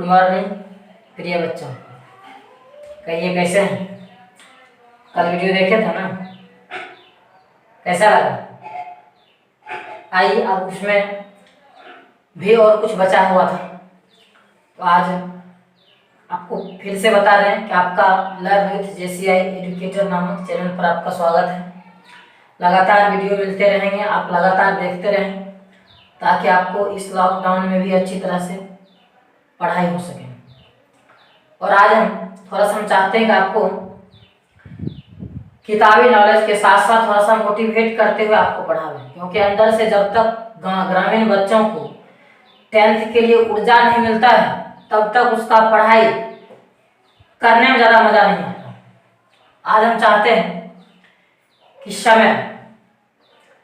Good morning प्रिय बच्चों। कहिए कैसे हैं? कल वीडियो देखे थे ना, कैसा लगा? आइए अब उसमें भी और कुछ बचा हुआ था, तो आज आपको फिर से बता रहे हैं कि आपका लर्न विथ JCI एजुकेटर नामक चैनल पर आपका स्वागत है। लगातार वीडियो मिलते रहेंगे, आप लगातार देखते रहें ताकि आपको इस लॉकडाउन में भी अच्छी तरह से पढ़ाई हो सके। और आज हम चाहते हैं कि आपको किताबी नॉलेज के साथ साथ थोड़ा सा मोटिवेट करते हुए आपको पढ़ावें, क्योंकि अंदर से जब तक ग्रामीण बच्चों को 10th के लिए ऊर्जा नहीं मिलता है तब तक उसका पढ़ाई करने में ज़्यादा मजा नहीं आता। आज हम चाहते हैं कि समय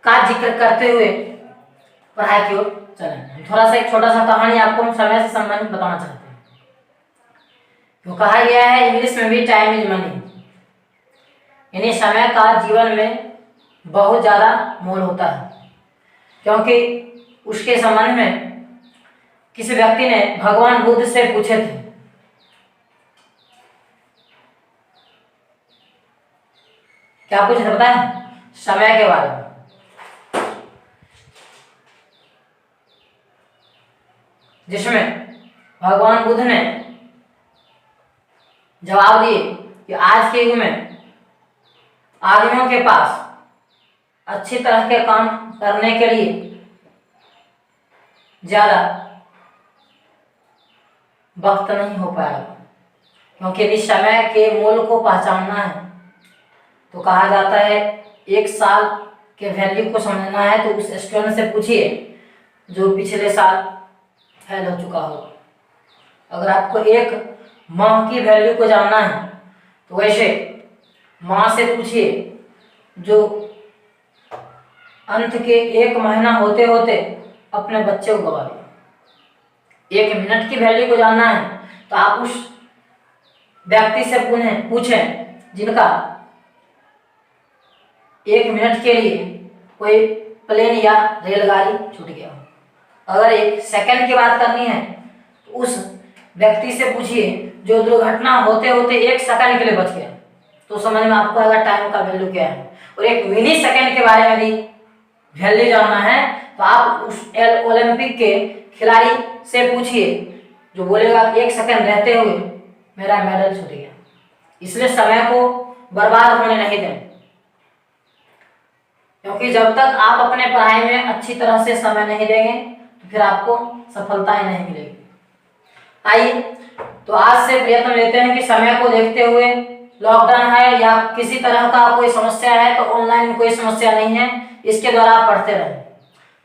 का जिक्र करते हुए पढ़ाई की ओर चलें। थोड़ा सा एक छोटा सा कहानी आपको हम समय से संबंधित बताना चाहते हैं। तो कहा गया है इंग्लिश में भी टाइम इज मनी, यानी समय का जीवन में बहुत ज़्यादा मोल होता है। क्योंकि उसके संबंध में किसी व्यक्ति ने भगवान बुद्ध से पूछे थे, क्या पूछे थे पता है? समय के बारे में। जिसमें भगवान बुद्ध ने जवाब दिए कि आज के युग में आदमियों के पास अच्छी तरह के काम करने के लिए ज़्यादा वक्त नहीं हो पाएगा, क्योंकि यदि समय के मोल को पहचानना है तो कहा जाता है 1 साल के वैल्यू को समझना है तो उस स्टूडेंट से पूछिए जो पिछले साल फेल हो चुका हो। अगर आपको 1 माह की वैल्यू को जानना है तो वैसे माँ से पूछिए जो अंत के 1 महीना होते होते अपने बच्चे को गवा दिया। 1 मिनट की वैल्यू को जानना है तो आप उस व्यक्ति से पूछें जिनका 1 मिनट के लिए कोई प्लेन या रेलगाड़ी छूट गया हो। अगर 1 सेकंड की बात करनी है तो उस व्यक्ति से पूछिए जो दुर्घटना होते होते 1 सेकंड के लिए बच गया, तो समझ में आपको आएगा टाइम का वैल्यू क्या है। और 1 मिली सेकंड के बारे में यदि वैल्यू जानना है तो आप उस ओलंपिक के खिलाड़ी से पूछिए जो बोलेगा 1 सेकंड रहते हुए मेरा मेडल छूट गया। इसलिए समय को बर्बाद होने नहीं दें, क्योंकि जब तक आप अपने पढ़ाई में अच्छी तरह से समय नहीं देंगे तो फिर आपको सफलताएं नहीं मिलेगी। आइए तो आज से प्रयत्न लेते हैं कि समय को देखते हुए, लॉकडाउन है या किसी तरह का कोई समस्या है तो ऑनलाइन कोई समस्या नहीं है, इसके द्वारा आप पढ़ते रहें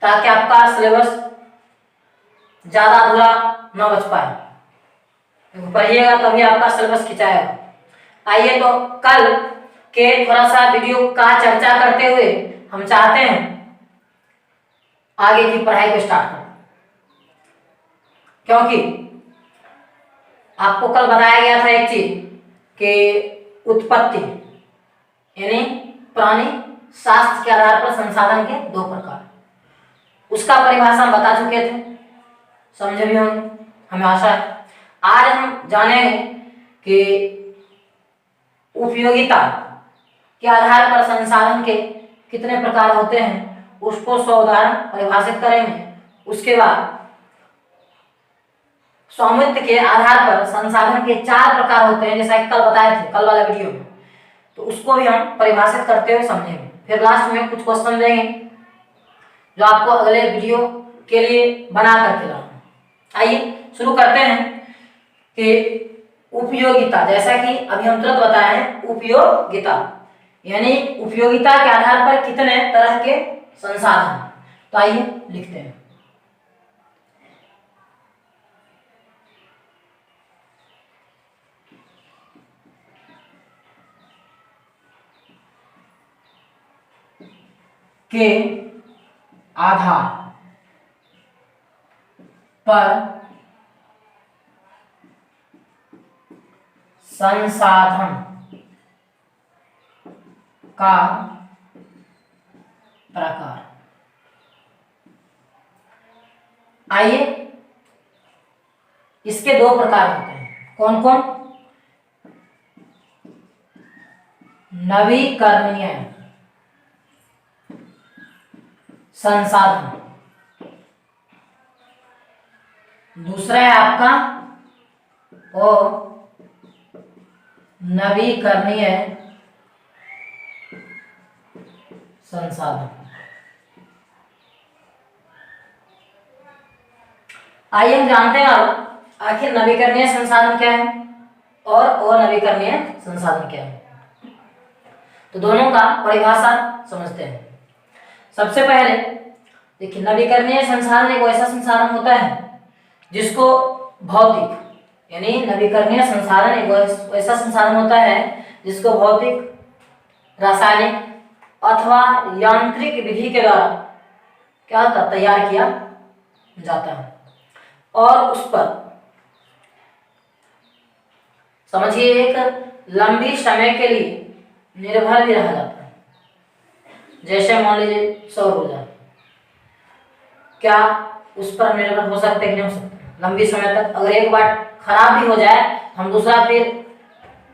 ताकि आपका सिलेबस ज़्यादा अधूरा न बच पाए। पढ़िएगा तभी आपका सिलेबस खिंचाएगा। आइए तो कल के थोड़ा सा वीडियो का चर्चा करते हुए हम चाहते हैं आगे की पढ़ाई को स्टार्ट करें, क्योंकि आपको कल बताया गया था एक चीज कि उत्पत्ति यानी प्राणी शास्त्र के आधार पर संसाधन के 2 प्रकार, उसका परिभाषा हम बता चुके थे, समझे भी होंगे हमें आशा है। आज हम जानेंगे कि उपयोगिता के आधार पर संसाधन के कितने प्रकार होते हैं, उसको 100 उदाहरण परिभाषित करेंगे। उसके बाद स्वामित्व के आधार पर संसाधन के 4 प्रकार होते हैं, जैसा कि कल बताए थे कल वाला वीडियो में, तो उसको भी हम परिभाषित करते हुए समझेंगे। फिर लास्ट में कुछ क्वेश्चन देंगे जो आपको अगले वीडियो के लिए बना करके लाना। आइए शुरू करते हैं कि उपयोगिता, जैसा कि अभी हम तुरंत बताए हैं, उपयोगिता यानी उपयोगिता के आधार पर कितने तरह के संसाधन। तो आइए लिखते हैं। के आधार पर संसाधन का प्रकार। आइए इसके दो प्रकार होते हैं। कौन कौन? नवीकरणीय संसाधन, दूसरा है आपका नवीकरणीय संसाधन। आइए हम जानते हैं अब आखिर नवीकरणीय संसाधन क्या है और अनवीकरणीय संसाधन क्या है। तो दोनों का परिभाषा समझते हैं। सबसे पहले देखिए, नवीकरणीय संसाधन एक ऐसा संसाधन होता है जिसको भौतिक, यानी नवीकरणीय संसाधन एक ऐसा संसाधन होता है जिसको भौतिक, रासायनिक अथवा यांत्रिक विधि के द्वारा क्या होता है, तैयार किया जाता है और उस पर समझिए एक लंबी समय के लिए निर्भर भी रहा जाता है। जैसे मान लीजिए सौर ऊर्जा, क्या उस पर निर्भर हो सकते कि नहीं हो सकते लंबी समय तक? अगर एक बार खराब भी हो जाए, हम दूसरा फिर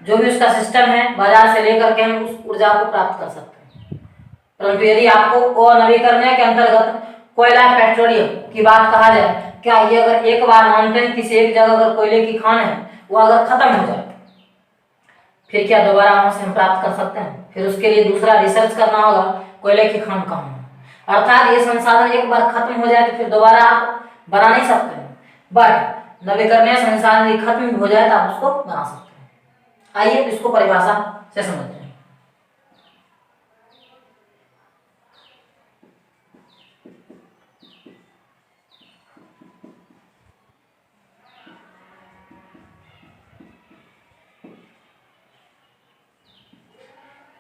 जो भी उसका सिस्टम है बाजार से लेकर के हम उस ऊर्जा को प्राप्त कर सकते हैं। परंतु यदि आपको अनवीकरणीय के अंतर्गत कोयला, पेट्रोलियम की बात कहा जाए, क्या ये अगर एक बार मानते हैं किसी एक जगह अगर कोयले की खान है, वो अगर खत्म हो जाए, फिर क्या दोबारा वहां से हम प्राप्त कर सकते हैं? फिर उसके लिए दूसरा रिसर्च करना होगा, कोयले की खान कहाँ है। अर्थात ये संसाधन एक बार खत्म हो जाए तो फिर दोबारा आप बना नहीं सकते हैं, बट नवीकरणीय संसाधन खत्म हो जाए तो आप उसको बना सकते हैं। आइए इसको परिभाषा से समझते हैं।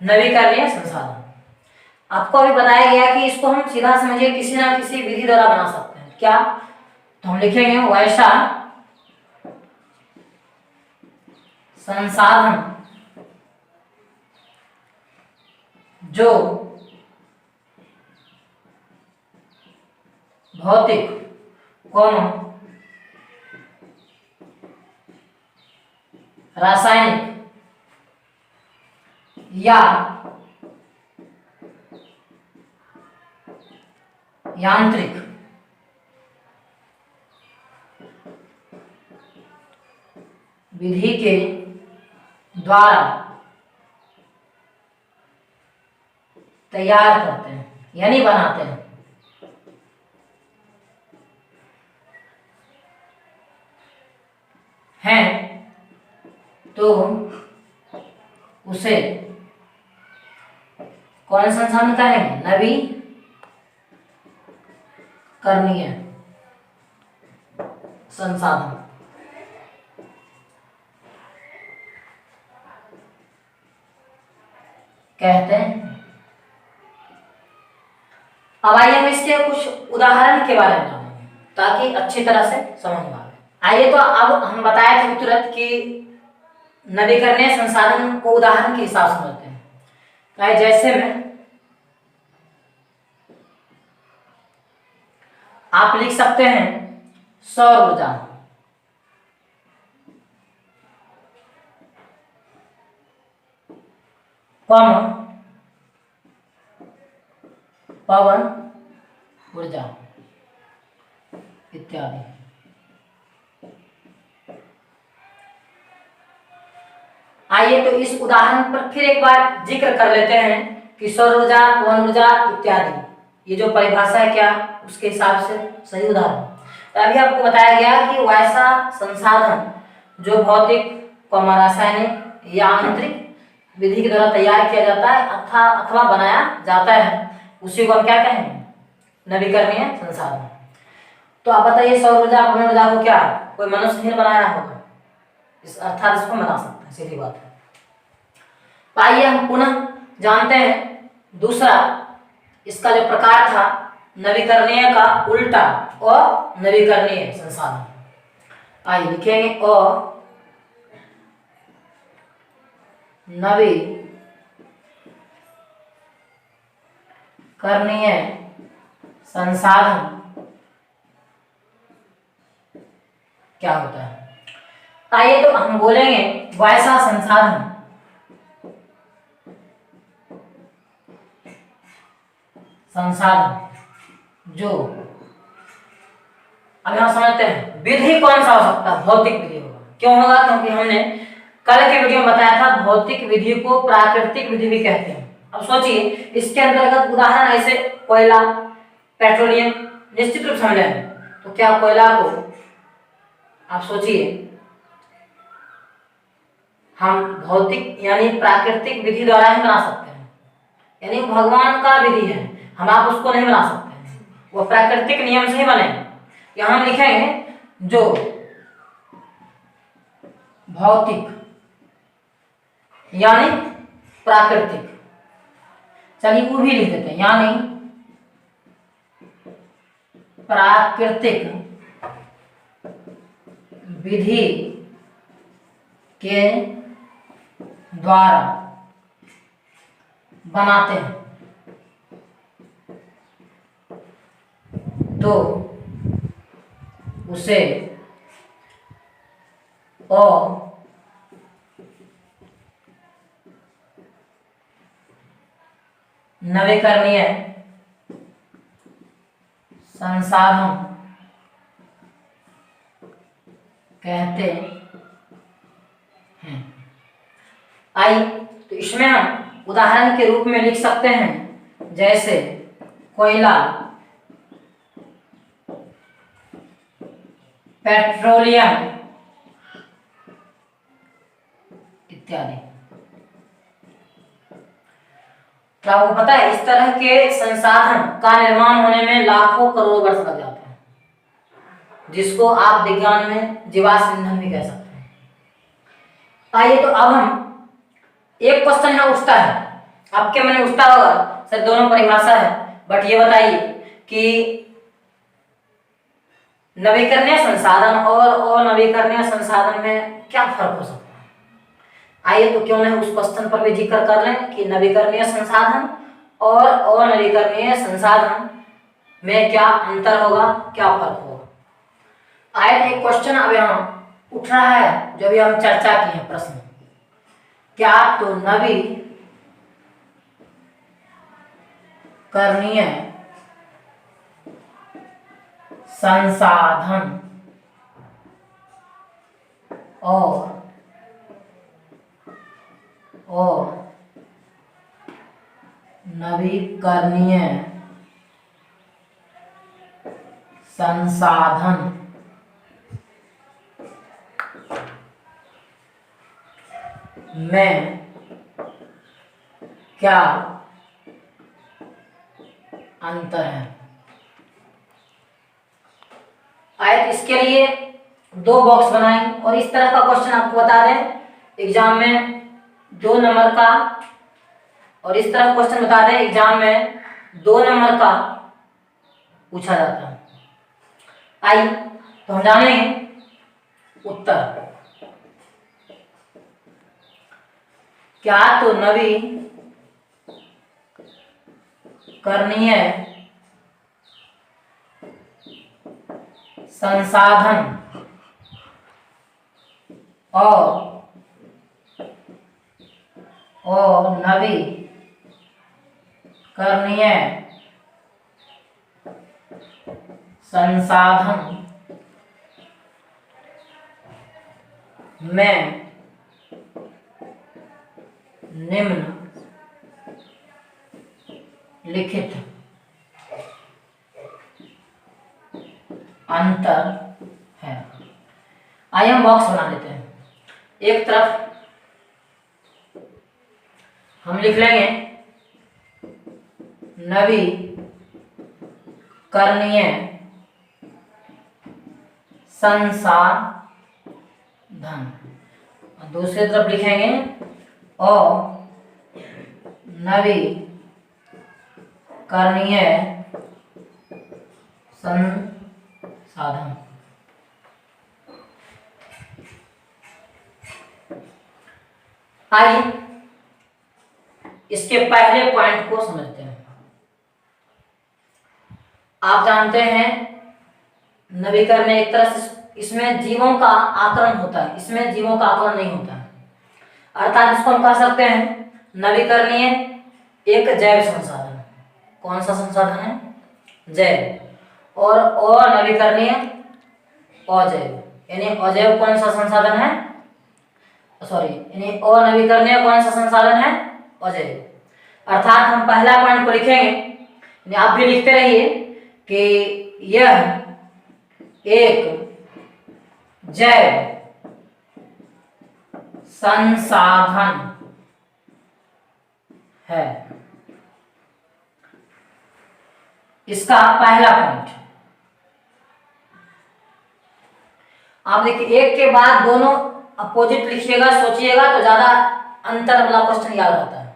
नवीकरणीय संसाधन आपको अभी बताया गया कि इसको हम सीधा समझिए किसी ना किसी विधि द्वारा बना सकते हैं। क्या? तो हम लिखेंगे वैसा संसाधन जो भौतिक, रासायनिक या यांत्रिक विधि के द्वारा तैयार करते हैं, यानी बनाते हैं। तो उसे कौन संसाधन कहेंगे? नवीकरणीय संसाधन कहते हैं। अब आइए हम इसके कुछ उदाहरण के बारे में जानेंगे ताकि अच्छी तरह से समझ में आए। आइए तो अब हम बताए थे तुरंत कि नवीकरणीय संसाधन को उदाहरण के हिसाब से समझते हैं। जैसे में आप लिख सकते हैं सौर ऊर्जा, पवन ऊर्जा इत्यादि। आइए तो इस उदाहरण पर फिर एक बार जिक्र कर लेते हैं कि सौर ऊर्जा, पवन ऊर्जा इत्यादि, ये जो परिभाषा है क्या उसके हिसाब से सही उदाहरण। तो अभी आपको बताया गया कि वैसा संसाधन जो भौतिक, रासायनिक या यांत्रिक विधि के द्वारा तैयार किया जाता है अथवा बनाया जाता है, उसी को हम क्या कहेंगे? नवीकरणीय संसाधन। तो आप बताइए सौर ऊर्जा, पवन ऊर्जा को क्या कोई मनुष्य ही बनाया होगा? अर्थात इसको बना सकते हैं, सीधी बात है। तो आइए हम पुनः जानते हैं दूसरा इसका जो प्रकार था नवीकरणीय का उल्टा नवीकरणीय संसाधन। आइए लिखेंगे नवीकरणीय संसाधन क्या होता है? आइए तो हम बोलेंगे वैसा संसाधन जो, अब यहां समझते हैं विधि कौन सा हो सकता है, भौतिक विधि होगा। क्यों होगा? क्योंकि हमने कल के वीडियो में बताया था भौतिक विधि को प्राकृतिक विधि भी कहते हैं। अब सोचिए इसके अंतर्गत उदाहरण ऐसे कोयला, पेट्रोलियम निश्चित रूप से हम लेंगे। तो क्या कोयला को आप सोचिए हम भौतिक यानी प्राकृतिक विधि द्वारा ही बना सकते हैं, यानी भगवान का विधि है, हम आप उसको नहीं बना सकते हैं, वो प्राकृतिक नियम से ही बने। यहां हम लिखेंगे जो भौतिक यानी प्राकृतिक, चलिए वो भी लिख देते हैं, यानी प्राकृतिक विधि के द्वारा बनाते हैं तो उसे नवीकरणीय संसाधन कहते हैं। आइए तो इसमें हम उदाहरण के रूप में लिख सकते हैं, जैसे कोयला, पेट्रोलियम इत्यादि। तो आपको पता है इस तरह के संसाधन का निर्माण होने में लाखों करोड़ों वर्ष लग जाते हैं, जिसको आप विज्ञान में जीवाश्म ईंधन भी कह सकते हैं। आइए तो अब हम एक क्वेश्चन यहाँ उठता है, आपके मन में उठता होगा सर दोनों परिभाषा है, बट ये बताइए कि नवीकरणीय संसाधन और अनवीकरणीय संसाधन में क्या फर्क हो सकता है। आइए तो क्यों नहीं उस क्वेश्चन पर भी जिक्र कर लें कि नवीकरणीय संसाधन और अनवीकरणीय संसाधन में क्या अंतर होगा, क्या फर्क होगा। आइए तो एक क्वेश्चन अब यहाँ उठ रहा है जो भी हम चर्चा किए हैं प्रश्न, क्या तो नवीकरणीय संसाधन और नवीकरणीय संसाधन में क्या अंतर है। आए तो इसके लिए दो बॉक्स बनाएं और इस तरह का क्वेश्चन आपको बता दें एग्जाम में 2 नंबर का, और इस तरह क्वेश्चन बता दें एग्जाम में 2 नंबर का पूछा जाता है। आइए तो हम जानेंगे उत्तर। क्या तो नवीकरणीय संसाधन और नवीकरणीय संसाधन में निम्नलिखित अंतर है। आइए हम बॉक्स बना लेते हैं। एक तरफ हम लिख लेंगे नवीकरणीय संसाधन, दूसरी तरफ लिखेंगे नवीकरणीय संसाधन। आइए इसके पहले पॉइंट को समझते हैं। आप जानते हैं नवीकरणीय एक तरह से इसमें जीवों का आकलन होता है, इसमें जीवों का आकलन नहीं होता है। अर्थात इसको हम कह सकते हैं नवीकरणीय एक जैव संसाधन। कौन सा संसाधन है? जैव। और अनवीकरणीय अजैव। यानी अजैव कौन सा संसाधन है? सॉरी, यानी अनवीकरणीय कौन सा संसाधन है? अजैव। अर्थात हम पहला पॉइंट को लिखेंगे, आप भी लिखते रहिए कि यह एक जैव संसाधन है। इसका पहला पॉइंट। आप देखिए एक के बाद दोनों अपोजिट लिखिएगा, सोचिएगा तो ज्यादा अंतर वाला क्वेश्चन याद रहता है,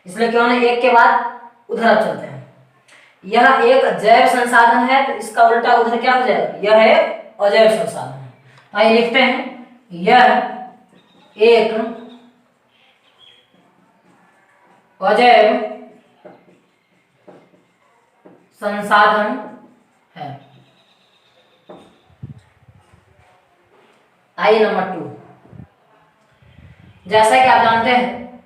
इसलिए क्यों नहीं एक के बाद उधर चलते हैं। यह एक जैव संसाधन है तो इसका उल्टा उधर क्या हो जाएगा? यह एक अजैव संसाधन है। आइए लिखते हैं, यह एक अजैव संसाधन है। आइए नंबर 2। जैसा कि आप जानते हैं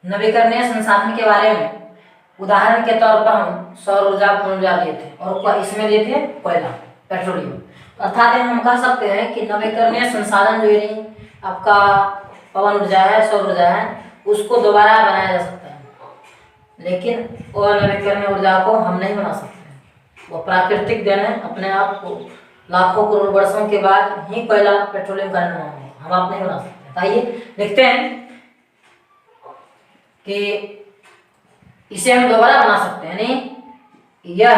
नवीकरणीय संसाधन के बारे में, उदाहरण के तौर पर हम सौर ऊर्जा, पवन ऊर्जा लिए थे और इसमें लिए थे कोयला, पेट्रोलियम। अर्थात हम कह सकते हैं कि नवीकरणीय संसाधन जो है आपका पवन ऊर्जा है, सौर ऊर्जा है, उसको दोबारा बनाया जा सकता है, लेकिन अनवीकरणीय ऊर्जा को हम नहीं बना सकते। वो प्राकृतिक देन है, अपने आप को लाखों करोड़ वर्षों के बाद ही कोयला, पेट्रोलियम का निर्माण होगा, हम आप नहीं बना सकते। आइए लिखते हैं कि इसे हम दोबारा बना सकते हैं, यानी यह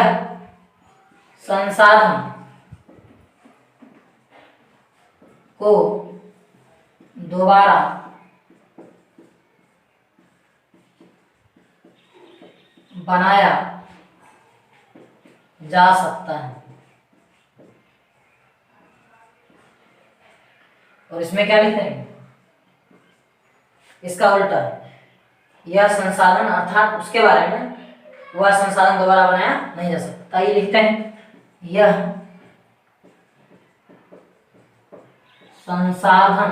संसाधन को दोबारा बनाया जा सकता है। और इसमें क्या लिखते हैं? इसका उल्टा, यह संसाधन अर्थात उसके बारे में, वह संसाधन दोबारा बनाया नहीं जा सकता। ये लिखते हैं, यह संसाधन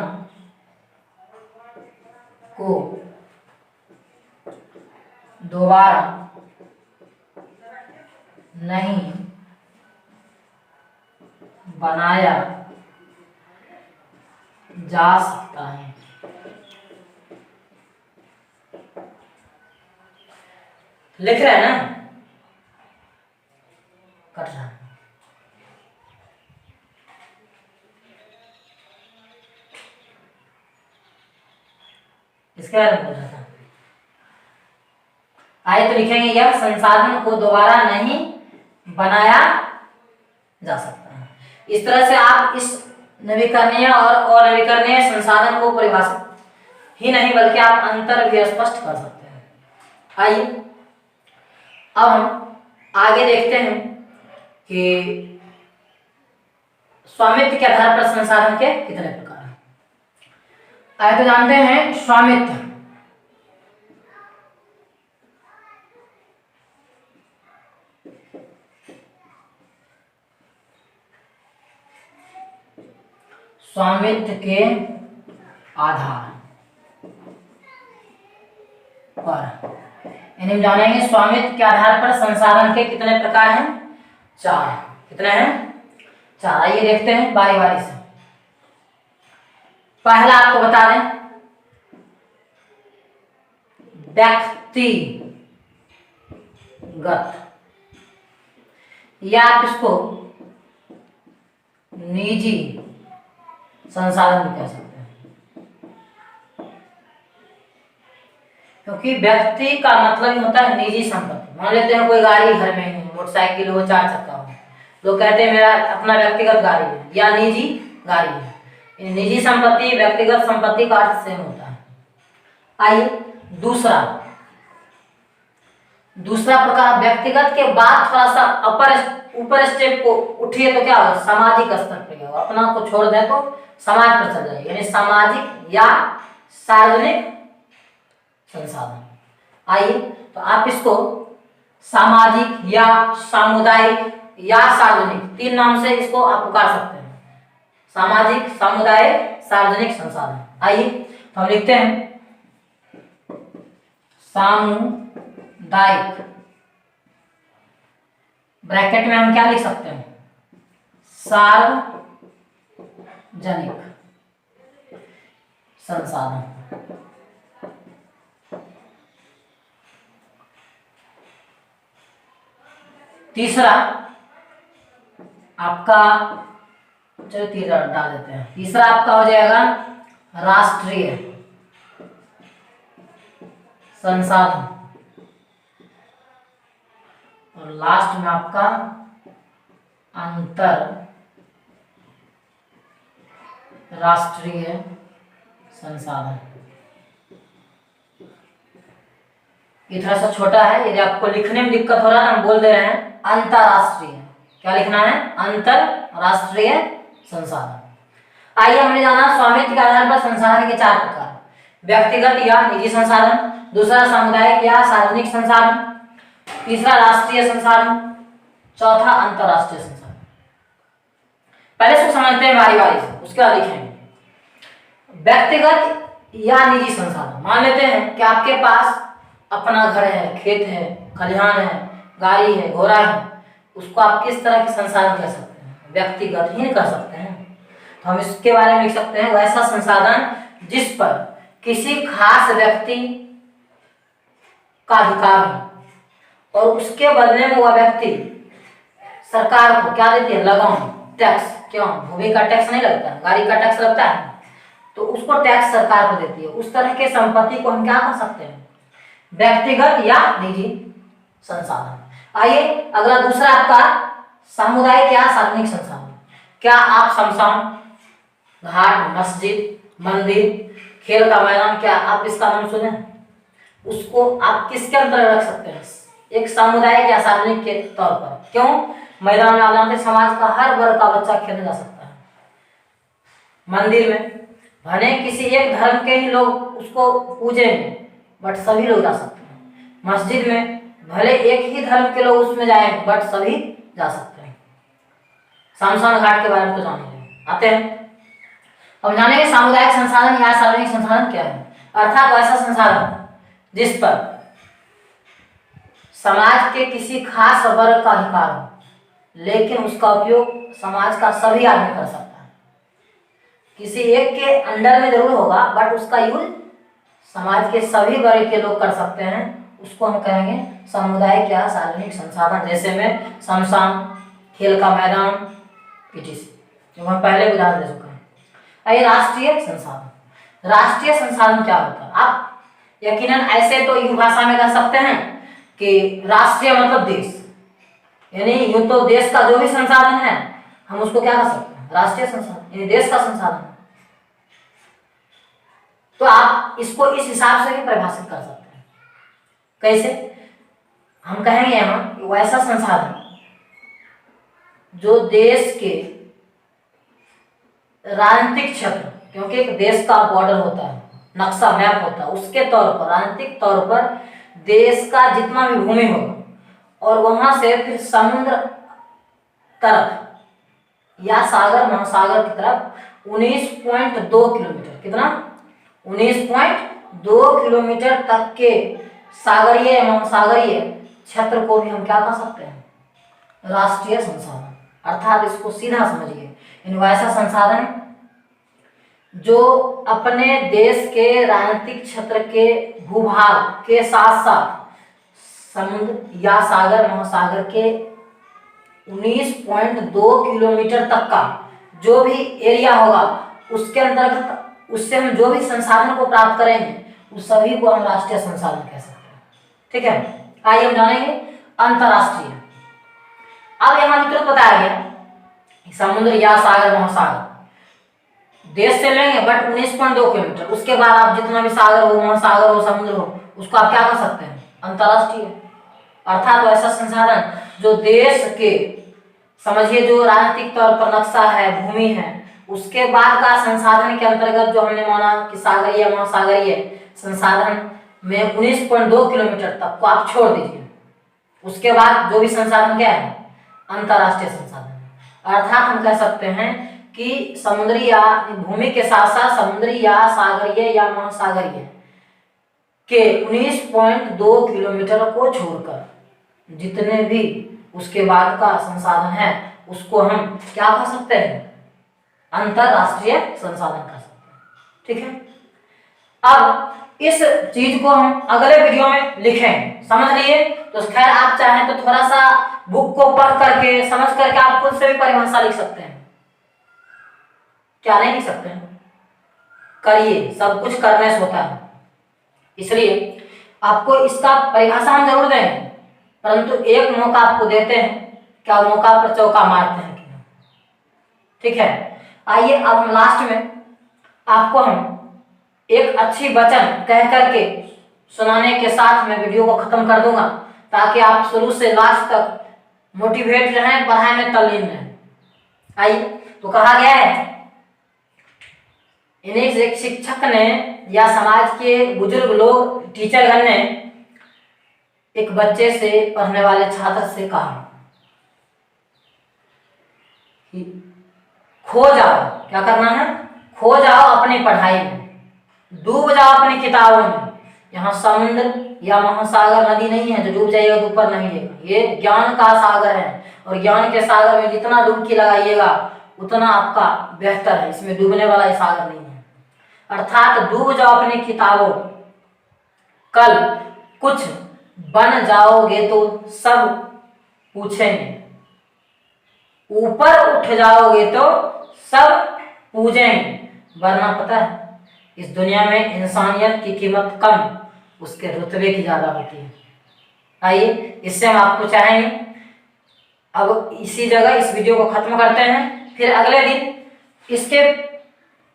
को दोबारा नहीं बनाया जा सकता है। लिख रहे हैं ना? कट रहा है। इसके बारे में पूछ रहा था। आइए तो लिखेंगे, यह संसाधन को दोबारा नहीं बनाया जा सकता है। इस तरह से आप इस नवीकरणीय और अनवीकरणीय संसाधन को परिभाषित ही नहीं बल्कि आप अंतर भी स्पष्ट कर सकते हैं। आइए अब हम आगे देखते हैं कि स्वामित्व के आधार पर संसाधन के कितने प्रकार हैं। आइए तो जानते हैं स्वामित्व। स्वामित्व के आधार पर, यानी हम जानेंगे स्वामित्व के आधार पर संसाधन के कितने प्रकार हैं? 4। कितने हैं? 4। आइए देखते हैं बारी बारी से। पहला आपको बता दें, व्यक्तिगत, या आप इसको निजी संसाधन भी कह सकते हैं, क्योंकि व्यक्ति का मतलब ही होता है निजी संपत्ति। मान लेते हैं कोई गाड़ी घर में है, मोटरसाइकिल हो, 4 चक्का हो, लोग कहते हैं मेरा अपना व्यक्तिगत गाड़ी है या निजी गाड़ी है। निजी संपत्ति, व्यक्तिगत संपत्ति का अर्थ सेम होता है। आइए दूसरा प्रकार, व्यक्तिगत के बाद थोड़ा सा ऊपर स्टेप को उठिए तो क्या होगा? सामाजिक स्तर पर क्या होगा? अपना को छोड़ दें तो समाज पर चल जाएगा, यानी सामाजिक या सार्वजनिक संसाधन। आइए तो आप इसको सामाजिक या सामुदायिक या सार्वजनिक 3 नाम से इसको आप पुकार सकते हैं। सामाजिक, सामुदायिक, सार्वजनिक संसाधन। आइए तो हम लिखते हैं सामुदायिक, ब्रैकेट में हम क्या लिख सकते हैं, सार्वजनिक संसाधन। तीसरा आपका, चलो तीसरा डाल देते हैं, तीसरा आपका हो जाएगा राष्ट्रीय संसाधन, और लास्ट में आपका अंतर राष्ट्रीय संसाधन। ये थोड़ा सा छोटा है, यदि आपको लिखने में दिक्कत हो रहा है हम बोल दे रहे हैं अंतरराष्ट्रीय। क्या लिखना है, अंतरराष्ट्रीय संसाधन। आइए हमने जाना स्वामित्व के आधार पर संसाधन के 4 प्रकार, व्यक्तिगत या निजी संसाधन, दूसरा सामुदायिक या सार्वजनिक संसाधन, तीसरा राष्ट्रीय संसाधन, चौथा अंतरराष्ट्रीय संसाधन। पहले इसको समझते हैं बारी बारी से, उसके बाद लिखेंगे। व्यक्तिगत या निजी संसाधन, मान लेते हैं कि आपके पास अपना घर है, खेत है, खलिहान है, गाड़ी है, घोड़ा है, उसको आप किस तरह के संसाधन कह सकते हैं, व्यक्तिगत ही कर सकते हैं। तो हम इसके बारे में लिख सकते हैं वैसा संसाधन जिस पर किसी खास व्यक्ति का अधिकार हो और उसके बदले में वह व्यक्ति सरकार को क्या देती है, लगान, टैक्स। क्यों, भूमि का टैक्स नहीं लगता है, गाड़ी का टैक्स लगता है, तो उसको टैक्स सरकार को देती है। उस तरह के संपत्ति को हम क्या कर सकते हैं, व्यक्तिगत या निजी संसाधन। आइए अगला दूसरा आपका सामुदायिक या सार्वजनिक संसाधन। क्या आप शमशान, घाट, मस्जिद, मंदिर, खेल का मैदान, क्या आप इसका नाम सुने, उसको आप किसके अंदर रख सकते हैं, एक सामुदायिक या सार्वजनिक के तौर पर। क्यों, मैदान में आप जानते हैं समाज का हर वर्ग का बच्चा खेलने जा सकता है। मंदिर में भले किसी एक धर्म के ही लोग उसको पूजेंगे बट सभी लोग जा सकते हैं। मस्जिद में भले एक ही धर्म के लोग उसमें जाएंगे बट सभी जा सकते हैं। शमशान घाट के बारे में तो जानेंगे, आते हैं अब जानेंगे सामुदायिक संसाधन या सार्वजनिक संसाधन क्या है। अर्थात ऐसा संसाधन जिस पर समाज के किसी खास वर्ग का अधिकार हो लेकिन उसका उपयोग समाज का सभी आदमी कर सकता है। किसी एक के अंडर में जरूर होगा बट उसका यूज समाज के सभी वर्ग के लोग कर सकते हैं, उसको हम कहेंगे सामुदायिक या सार्वजनिक संसाधन। जैसे में शमशान, खेल का मैदान, etc. जो हम पहले उदाहरण दे चुके हैं। आइए राष्ट्रीय संसाधन। राष्ट्रीय संसाधन क्या होता है, आप यकीनन ऐसे तो यूं भाषा में कह सकते हैं कि राष्ट्रीय मतलब देश, यानी यूं तो देश का जो भी संसाधन है हम उसको क्या कह सकते हैं, राष्ट्रीय संसाधन, यानी देश का संसाधन। तो आप इसको इस हिसाब से भी परिभाषित कर सकते हैं। कैसे, हम कहेंगे यहाँ वैसा संसाधन जो देश के राजनीतिक क्षेत्र, क्योंकि एक देश का बॉर्डर होता है, नक्शा मैप होता है, उसके तौर पर राजनीतिक तौर पर देश का जितना भी भूमि होगा और वहां से फिर समुद्र तरफ या सागर महासागर की तरफ 19.2 किलोमीटर, कितना 19.2 किलोमीटर तक के सागरीय महासागरीय क्षेत्र को भी हम क्या कह सकते हैं, राष्ट्रीय संसाधन। अर्थात इसको सीधा समझिए, इन वैसा संसाधन जो अपने देश के राजनीतिक क्षेत्र के भूभाग के साथ साथ समुद्र या सागर महासागर के 19.2 किलोमीटर तक का जो भी एरिया होगा उसके अंतर्गत उससे हम जो भी संसाधन को प्राप्त करेंगे उस सभी को हम राष्ट्रीय संसाधन कह सकते हैं। ठीक है, आइए हम जानेंगे अंतरराष्ट्रीय। अब यहाँ तुरंत बताया गया समुद्र या सागर महासागर देश से लेंगे बट 19.2 किलोमीटर, उसके बाद आप जितना भी सागर हो, महासागर हो, समुद्र हो, उसको आप क्या कर सकते हैं, अंतरराष्ट्रीय। अर्थात ऐसा संसाधन जो देश के समझिए जो राजनीतिक तौर पर नक्शा है, भूमि है, उसके बाद का संसाधन के अंतर्गत जो हमने माना कि सागरीय महासागरीय संसाधन में 19.2 किलोमीटर तक को आप छोड़ दीजिए, उसके बाद जो भी संसाधन क्या है, अंतरराष्ट्रीय संसाधन। अर्थात हम कह सकते हैं कि समुद्री या भूमि के साथ साथ समुद्री या सागरीय या महासागरीय के 19.2 किलोमीटर को छोड़कर जितने भी उसके बाद का संसाधन है उसको हम क्या कह सकते हैं, अंतरराष्ट्रीय संसाधन कह सकते हैं। ठीक है, अब इस चीज को हम अगले वीडियो में लिखेंगे, समझ लिए। तो खैर आप चाहें तो थोड़ा सा बुक को पढ़ करके समझ करके आप खुद से भी परिभाषा लिख सकते हैं। क्या नहीं लिख सकते हैं? करिए, सब कुछ करने से होता है। इसलिए आपको इसका परिभाषा हम जरूर देंगे, परंतु एक मौका आपको देते हैं, क्या मौका पर चौका मारते हैं कि नहीं। ठीक है, आइए अब हम लास्ट में आपको हम एक अच्छी वचन कह करके सुनाने के साथ मैं वीडियो को खत्म कर दूंगा, ताकि आप शुरू से लास्ट तक मोटिवेट रहें, पढ़ाई में तल्लीन रहें। आइए, तो कहा गया है, इन्हें एक शिक्षक ने या समाज के बुजुर्ग लोग, टीचरगण ने एक बच्चे से, पढ़ने वाले छात्र से कहा कि खो जाओ, क्या करना है, खो जाओ अपनी पढ़ाई में, डूब जाओ अपनी किताबों में। यहाँ समुद्र या महासागर नदी नहीं है जो डूब जाइएगा तो ऊपर नहीं जाएगा, ये ज्ञान का सागर है, और ज्ञान के सागर में जितना डुबकी लगाइएगा उतना आपका बेहतर है, इसमें डूबने वाला ये सागर नहीं है। अर्थात डूब जाओ अपनी किताबों, कल कुछ बन जाओगे तो सब पूछेंगे, ऊपर उठ जाओगे तो सब पूजेंगे। वरना पता है इस दुनिया में इंसानियत की कीमत कम, उसके रुतबे की ज्यादा होती है। आइए, इससे हम आपको चाहेंगे, अब इसी जगह इस वीडियो को खत्म करते हैं, फिर अगले दिन इसके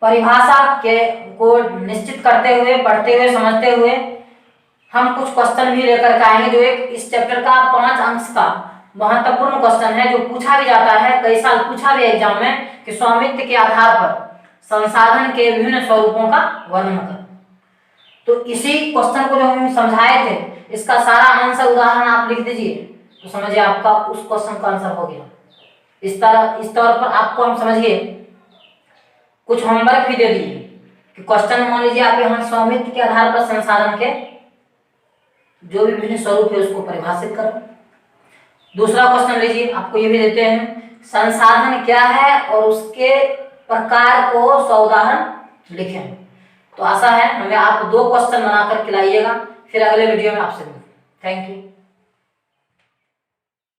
परिभाषा के को निश्चित करते हुए, पढ़ते हुए, समझते हुए हम कुछ क्वेश्चन भी लेकर के आएंगे, जो एक इस चैप्टर का 5 अंक का महत्वपूर्ण क्वेश्चन है, जो पूछा भी जाता है, कई साल पूछा भी एग्जाम में, कि स्वामित्व के आधार पर संसाधन के विभिन्न स्वरूपों का वर्णन कर। तो इसी क्वेश्चन को जो हम समझाए थे, इसका सारा आंसर उदाहरण आप लिख दीजिए, तो समझिए आपका उस क्वेश्चन का आंसर हो गया। इस तौर पर आपको हम समझिए कुछ होमवर्क भी दे दिए कि क्वेश्चन मान लीजिए आप यहाँ स्वामित्व के आधार पर संसाधन के जो भी विभिन्न स्वरूप है उसको परिभाषित करो। दूसरा क्वेश्चन लीजिए, आपको ये भी देते हैं, संसाधन क्या है और उसके प्रकार को उदाहरण लिखें। तो आशा है हमें आप 2 क्वेश्चन बनाकर खिलाइएगा, फिर अगले वीडियो में आपसे मिलते हैं। Thank you.